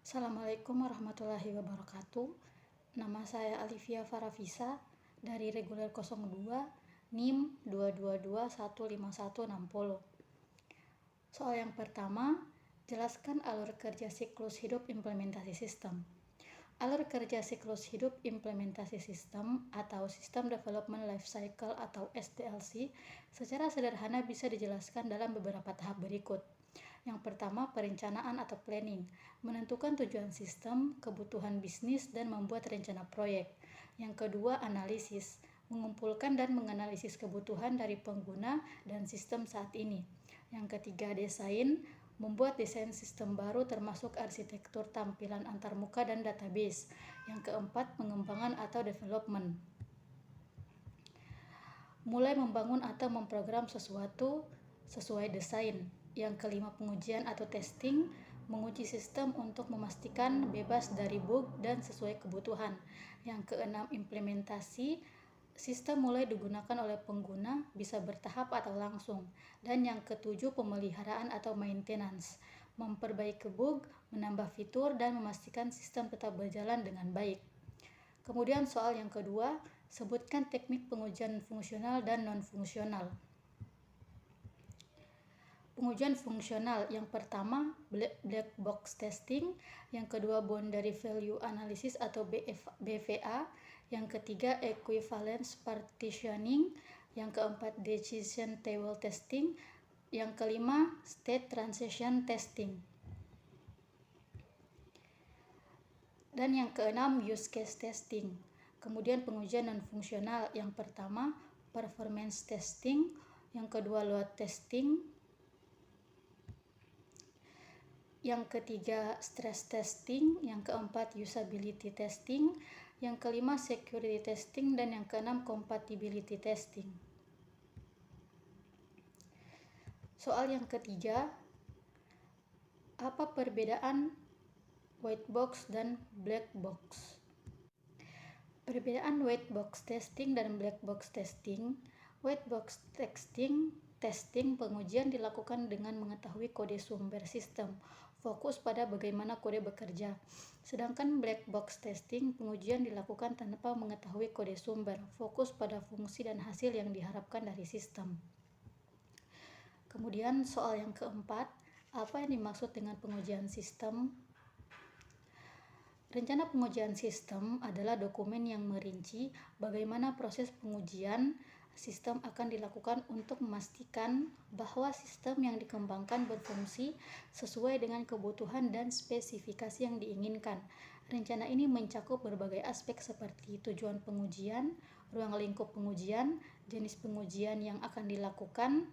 Assalamualaikum warahmatullahi wabarakatuh. Nama saya Alivia Farafisa dari Reguler 02 NIM 222151160. Soal yang pertama, jelaskan alur kerja siklus hidup implementasi sistem. Alur kerja siklus hidup implementasi sistem atau System Development Life Cycle atau SDLC secara sederhana bisa dijelaskan dalam beberapa tahap berikut. Yang pertama, perencanaan atau planning, menentukan tujuan sistem, kebutuhan bisnis, dan membuat rencana proyek. Yang kedua, analisis, mengumpulkan dan menganalisis kebutuhan dari pengguna dan sistem saat ini. Yang ketiga, desain, membuat desain sistem baru termasuk arsitektur tampilan antarmuka dan database. Yang keempat, pengembangan atau development, mulai membangun atau memprogram sesuatu sesuai desain. Yang kelima, pengujian atau testing, menguji sistem untuk memastikan bebas dari bug dan sesuai kebutuhan. Yang keenam, implementasi, sistem mulai digunakan oleh pengguna, bisa bertahap atau langsung. Dan yang ketujuh, pemeliharaan atau maintenance, memperbaiki bug, menambah fitur, dan memastikan sistem tetap berjalan dengan baik. Kemudian soal yang kedua, sebutkan teknik pengujian fungsional dan non-fungsional. Pengujian fungsional, yang pertama black box testing, yang kedua boundary value analysis atau BVA, yang ketiga equivalence partitioning, yang keempat decision table testing, yang kelima state transition testing, dan yang keenam use case testing. Kemudian pengujian non-fungsional, yang pertama performance testing, yang kedua load testing, yang ketiga stress testing, yang keempat usability testing, yang kelima security testing, dan yang keenam compatibility testing. Soal yang ketiga, apa perbedaan white box dan black box? Perbedaan white box testing dan black box testing. White box testing pengujian dilakukan dengan mengetahui kode sumber sistem, fokus pada bagaimana kode bekerja. Sedangkan black box testing pengujian dilakukan tanpa mengetahui kode sumber, fokus pada fungsi dan hasil yang diharapkan dari sistem. Kemudian soal yang keempat, apa yang dimaksud dengan pengujian sistem? Rencana pengujian sistem adalah dokumen yang merinci bagaimana proses pengujian sistem akan dilakukan untuk memastikan bahwa sistem yang dikembangkan berfungsi sesuai dengan kebutuhan dan spesifikasi yang diinginkan. Rencana ini mencakup berbagai aspek seperti tujuan pengujian, ruang lingkup pengujian, jenis pengujian yang akan dilakukan,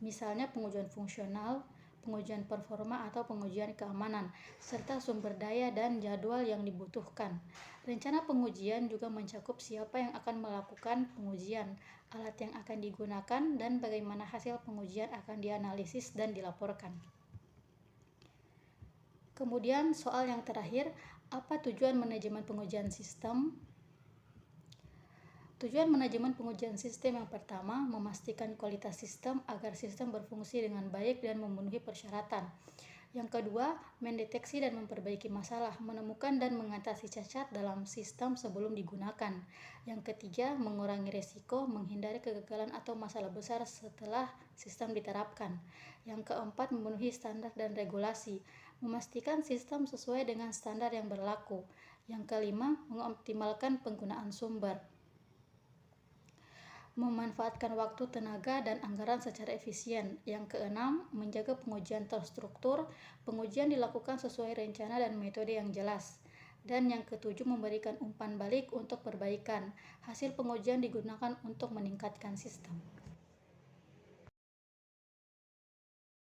misalnya pengujian fungsional, pengujian performa atau pengujian keamanan, serta sumber daya dan jadwal yang dibutuhkan. Rencana pengujian juga mencakup siapa yang akan melakukan pengujian, alat yang akan digunakan, dan bagaimana hasil pengujian akan dianalisis dan dilaporkan. Kemudian soal yang terakhir, apa tujuan manajemen pengujian sistem? Tujuan manajemen pengujian sistem yang pertama, memastikan kualitas sistem agar sistem berfungsi dengan baik dan memenuhi persyaratan. Yang kedua, mendeteksi dan memperbaiki masalah, menemukan dan mengatasi cacat dalam sistem sebelum digunakan. Yang ketiga, mengurangi risiko, menghindari kegagalan atau masalah besar setelah sistem diterapkan. Yang keempat, memenuhi standar dan regulasi, memastikan sistem sesuai dengan standar yang berlaku. Yang kelima, mengoptimalkan penggunaan sumber, memanfaatkan waktu, tenaga, dan anggaran secara efisien. Yang keenam, menjaga pengujian terstruktur, pengujian dilakukan sesuai rencana dan metode yang jelas. Dan yang ketujuh, memberikan umpan balik untuk perbaikan. Hasil pengujian digunakan untuk meningkatkan sistem.